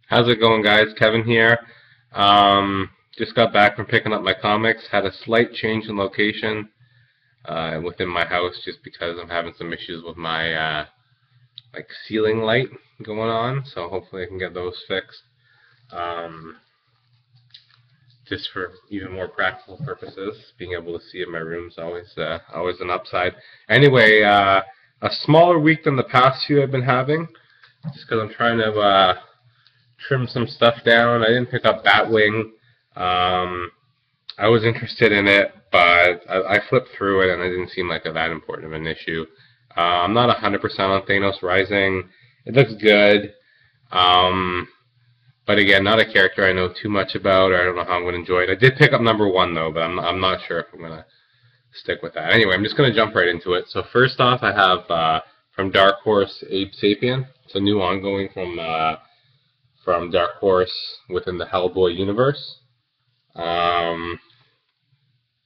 How's it going, guys? Kevin here. Just got back from picking up my comics. Had a slight change in location within my house just because I'm having some issues with my like ceiling light going on. So hopefully I can get those fixed. Um, just for even more practical purposes, being able to see in my room is always an upside. Anyway, a smaller week than the past few I've been having, just because I'm trying to trim some stuff down. I didn't pick up Batwing. I was interested in it, but I flipped through it and it didn't seem like that important of an issue. I'm not 100% on Thanos Rising. It looks good, but again, not a character I know too much about, or I don't know how I'm going to enjoy it. I did pick up #1 though, but I'm not sure if I'm going to stick with that. Anyway, I'm just going to jump right into it. So first off, I have from Dark Horse Abe Sapien. It's a new ongoing from Dark Horse within the Hellboy universe.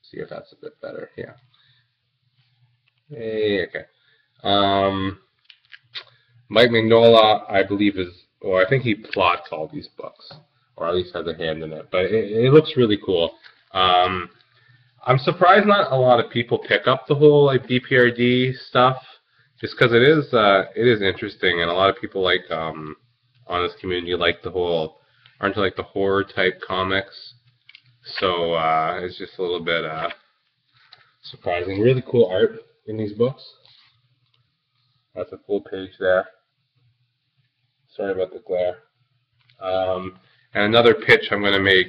See if that's a bit better. Yeah. Hey, okay. Mike Mignola, I believe, or I think he plots all these books, or at least has a hand in it. But it looks really cool. I'm surprised not a lot of people pick up the whole like DPRD stuff, just because it is interesting, and a lot of people like on this community like the whole aren't like the horror type comics. So it's just a little bit surprising. Really cool art in these books. That's a full page there. Sorry about the glare. And another pitch I'm going to make,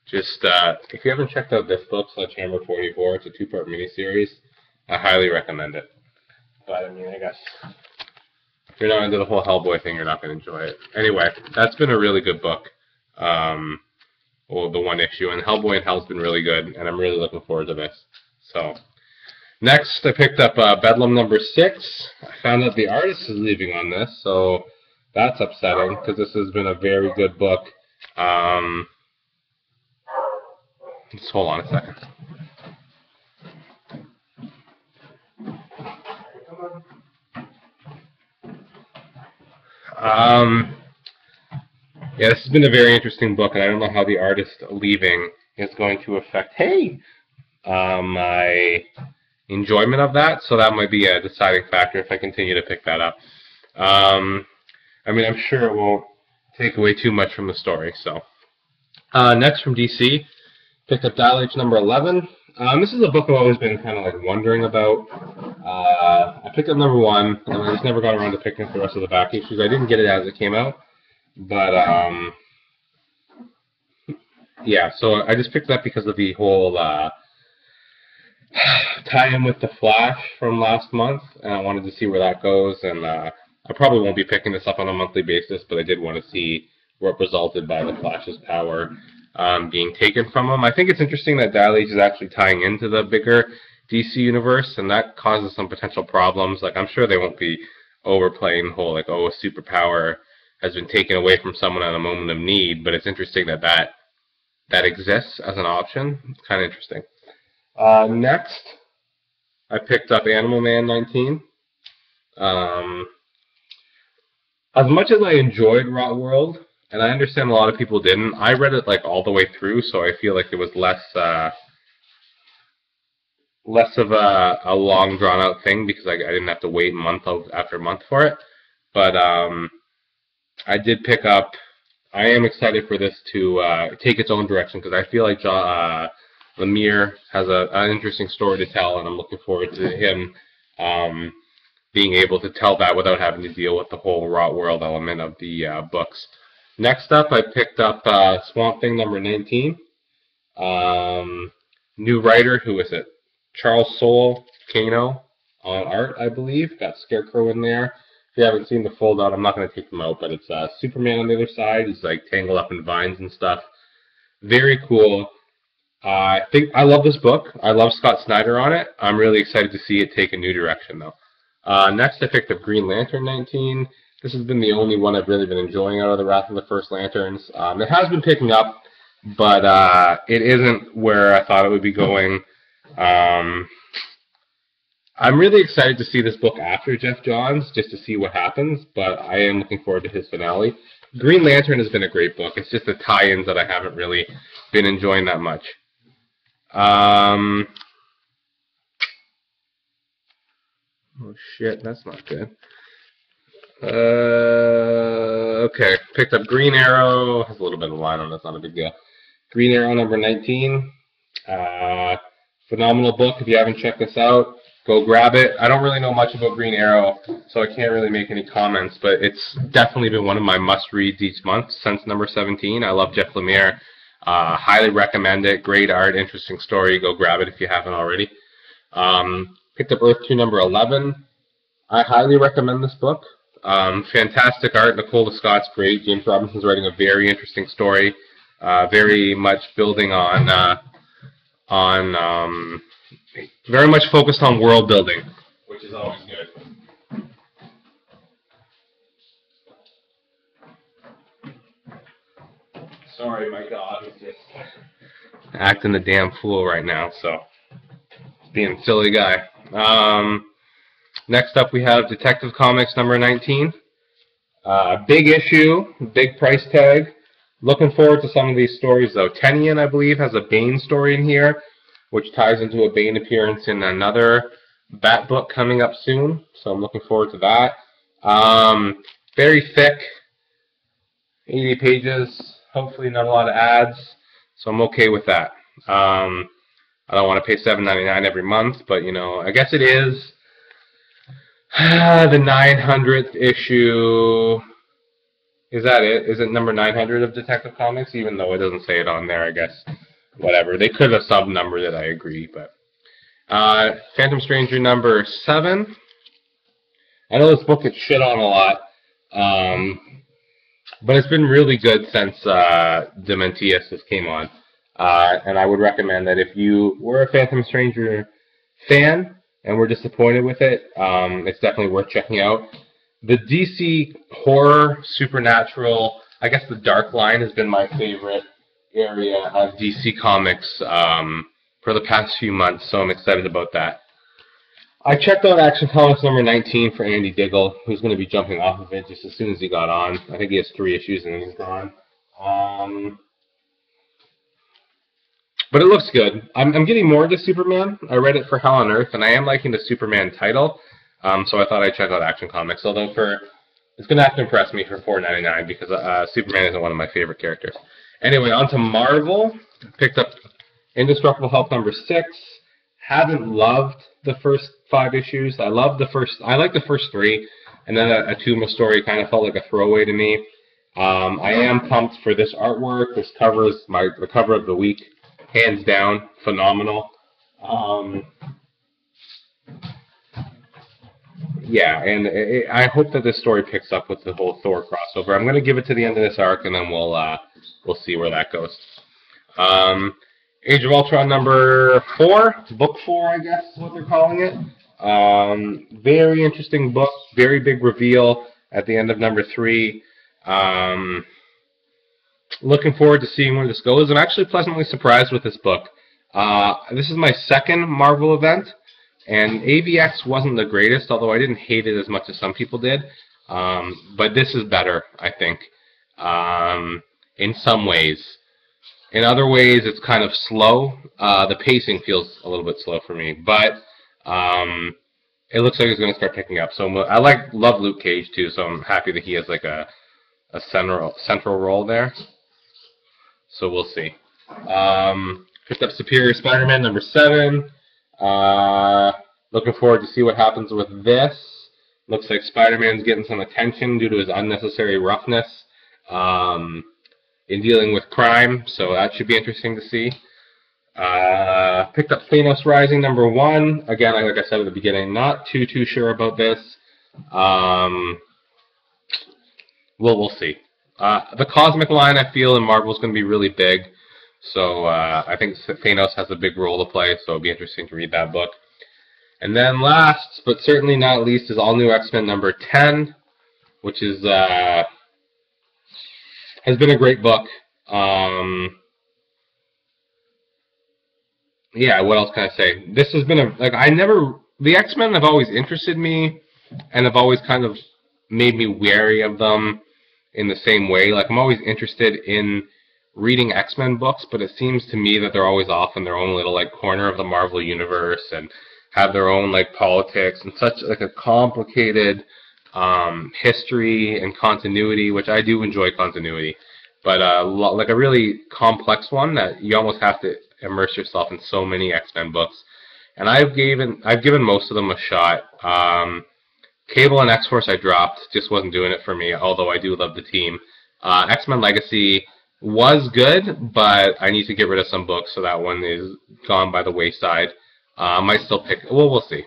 just if you haven't checked out this book, Sledgehammer 44, it's a 2-part miniseries. I highly recommend it. But I mean, I guess if you're not into the whole Hellboy thing, you're not going to enjoy it. Anyway, that's been a really good book. Well, the one issue, and Hellboy in Hell's been really good, and I'm really looking forward to this. So, next I picked up Bedlam #6. I found out the artist is leaving on this, so that's upsetting, because this has been a very good book. Just hold on a second. Yeah, this has been a very interesting book, and I don't know how the artist leaving is going to affect, my enjoyment of that, so that might be a deciding factor if I continue to pick that up. I mean, I'm sure it won't take away too much from the story, so. Next from DC, picked up Dial H #11. This is a book I've always been kind of like wondering about. I picked up #1, and I just never got around to picking up the rest of the back issues. I didn't get it as it came out. But, yeah, so I just picked it up because of the whole tie-in with The Flash from last month, and I wanted to see where that goes, and I probably won't be picking this up on a monthly basis, but I did want to see what resulted by The Flash's power being taken from him. I think it's interesting that Dial H is actually tying into the bigger DC universe, and that causes some potential problems. Like, I'm sure they won't be overplaying the whole, like, oh, a superpower has been taken away from someone at a moment of need, but it's interesting that exists as an option. It's kind of interesting. Next, I picked up Animal Man 19. As much as I enjoyed Rot World, and I understand a lot of people didn't, I read it like all the way through, so I feel like it was less of a long drawn out thing because I didn't have to wait month after month for it. But I did pick up. I am excited for this to take its own direction because I feel like Lemire has an interesting story to tell, and I'm looking forward to him being able to tell that without having to deal with the whole Rot World element of the books. Next up, I picked up Swamp Thing #19. New writer, who is it? Charles Soule Kano on art, I believe. Got Scarecrow in there. If you haven't seen the fold out, I'm not going to take them out, but it's Superman on the other side. He's like tangled up in vines and stuff. Very cool. I think I love this book. I love Scott Snyder on it. I'm really excited to see it take a new direction, though. Next, I picked up Green Lantern 19. This has been the only one I've really been enjoying out of the Wrath of the First Lanterns. It has been picking up, but it isn't where I thought it would be going. I'm really excited to see this book after Jeff Johns, just to see what happens, but I am looking forward to his finale. Green Lantern has been a great book. It's just the tie-ins that I haven't really been enjoying that much. Oh shit, that's not good. Okay, picked up Green Arrow. Has a little bit of line on it, that's not a big deal. Green Arrow number 19. Phenomenal book. If you haven't checked this out, go grab it. I don't really know much about Green Arrow, so I can't really make any comments, but it's definitely been one of my must-reads each month since number 17. I love Jeff Lemire. Highly recommend it. Great art, interesting story. Go grab it if you haven't already. Picked up Earth 2 number 11. I highly recommend this book. Fantastic art. Nicole Scott's great. James Robinson's writing a very interesting story. Very much building on very much focused on world building, which is always good. Sorry, my dog is just acting the damn fool right now, so being a silly guy. Next up we have Detective Comics number 19. Big issue, big price tag. Looking forward to some of these stories though. Tenian, I believe, has a Bane story in here, which ties into a Bane appearance in another Bat book coming up soon. So I'm looking forward to that. Very thick, 80 pages. Hopefully not a lot of ads, so I'm okay with that. I don't want to pay $7.99 every month, but you know, I guess it is the 900th issue. Is that it? Is it number 900 of Detective Comics? Even though it doesn't say it on there, I guess. Whatever. They could have sub-numbered it, I agree. But Phantom Stranger number 7. I know this book gets shit on a lot, but it's been really good since Dementius just came on. And I would recommend that if you were a Phantom Stranger fan and were disappointed with it, it's definitely worth checking out. The DC horror, supernatural, I guess the Dark Line has been my favorite area of DC Comics for the past few months, so I'm excited about that. I checked out Action Comics number 19 for Andy Diggle, who's going to be jumping off of it just as soon as he got on. I think he has 3 issues and then he's gone. But it looks good. I'm getting more into Superman. I read it for Hell on Earth, and I am liking the Superman title. So I thought I'd check out Action Comics, although it's going to have to impress me for $4.99 because Superman isn't one of my favorite characters. Anyway, on to Marvel. Picked up Indestructible Hulk number 6. Haven't loved the first 5 issues. I like the first 3, and then a Tuma story kind of felt like a throwaway to me. I am pumped for this artwork. This cover is the cover of the week, hands down, phenomenal. Yeah, and I hope that this story picks up with the whole Thor crossover. I'm going to give it to the end of this arc, and then we'll see where that goes. Age of Ultron number 4, book 4, I guess is what they're calling it. Very interesting book, very big reveal at the end of number 3. Looking forward to seeing where this goes. I'm actually pleasantly surprised with this book. This is my second Marvel event. And AVX wasn't the greatest, although I didn't hate it as much as some people did. But this is better, I think, in some ways. In other ways, it's kind of slow. The pacing feels a little bit slow for me, but it looks like it's going to start picking up. So I love Luke Cage too, so I'm happy that he has like a central role there. So we'll see. Picked up Superior Spider-Man number 7. Looking forward to see what happens with this. Looks like Spider-Man's getting some attention due to his unnecessary roughness in dealing with crime, so that should be interesting to see. Picked up Thanos Rising number 1. Again, like I said at the beginning, not too sure about this. We'll see. The Cosmic line, I feel, in Marvel is going to be really big. So I think Thanos has a big role to play, so it'll be interesting to read that book. And then last, but certainly not least, is All New X-Men number 10, which is has been a great book. Yeah, what else can I say? This has been I never the X-Men have always interested me, and have always kind of made me wary of them in the same way. Like, I'm always interested in reading X-Men books, but it seems to me that they're always off in their own little, like, corner of the Marvel universe and have their own, like, politics and such, like, a complicated history and continuity, which I do enjoy continuity, but like a really complex one that you almost have to immerse yourself in so many X-Men books. And I've given most of them a shot. Cable and X-Force I dropped, just wasn't doing it for me, although I do love the team. X-Men Legacy was good, but I need to get rid of some books, so that one is gone by the wayside. I might still pick, well, we'll see.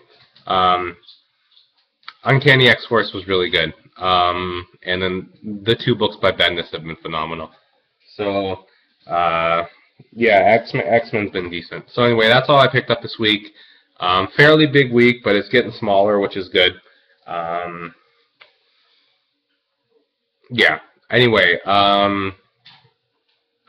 Uncanny X-Force was really good. And then the 2 books by Bendis have been phenomenal. So, yeah, X-Men's been decent. So anyway, that's all I picked up this week. Fairly big week, but it's getting smaller, which is good. Yeah. Anyway, I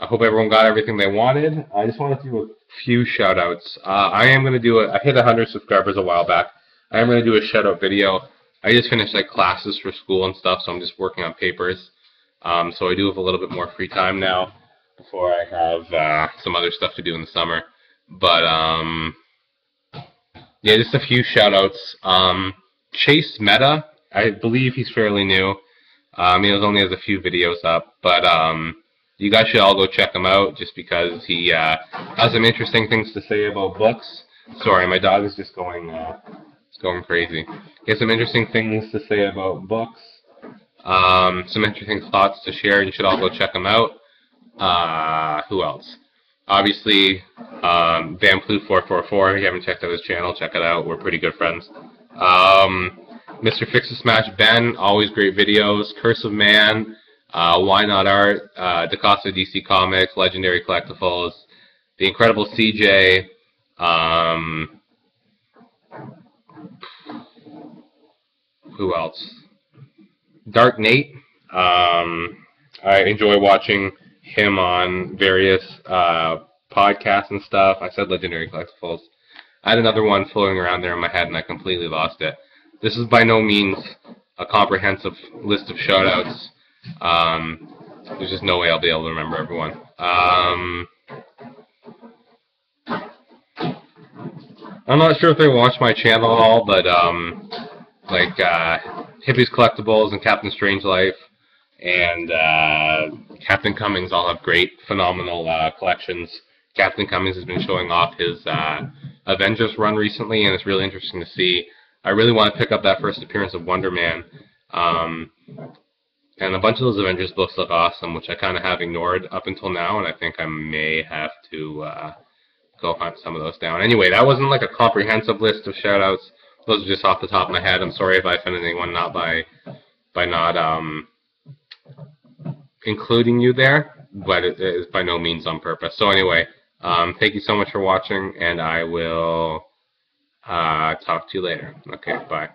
hope everyone got everything they wanted. I just want to do a few shout-outs. I am going to do I hit 100 subscribers a while back. I am going to do a shout-out video. I just finished like classes for school and stuff, so I'm just working on papers. So I do have a little bit more free time now before I have some other stuff to do in the summer. But yeah, just a few shout-outs. Chase Meta, I believe he's fairly new. He only has a few videos up, but you guys should all go check him out just because he has some interesting things to say about books. Sorry, my dog is just going crazy. He has some interesting things to say about books, some interesting thoughts to share. You should all go check him out. Who else? Obviously, VanPlu444. If you haven't checked out his channel, check it out. We're pretty good friends. Mr. Fix-A-Smash Ben, always great videos. Curse of Man, Why Not Art, DaCosta DC Comics, Legendary Collectibles, The Incredible CJ, who else? Dark Nate. I enjoy watching him on various podcasts and stuff. I said Legendary Collectibles. I had another one floating around there in my head and I completely lost it. This is by no means a comprehensive list of shoutouts. There's just no way I'll be able to remember everyone. I'm not sure if they watch my channel at all, but like Hippie's Collectibles and Captain Strangelove and Captain Cummings all have great, phenomenal collections. Captain Cummings has been showing off his Avengers run recently, and it's really interesting to see. I really want to pick up that first appearance of Wonder Man. And a bunch of those Avengers books look awesome, which I kind of have ignored up until now, and I think I may have to go hunt some of those down. Anyway, that wasn't like a comprehensive list of shoutouts. Those are just off the top of my head. I'm sorry if I offended anyone not by not including you there, but it is by no means on purpose. So anyway, thank you so much for watching, and I will talk to you later. Okay, bye.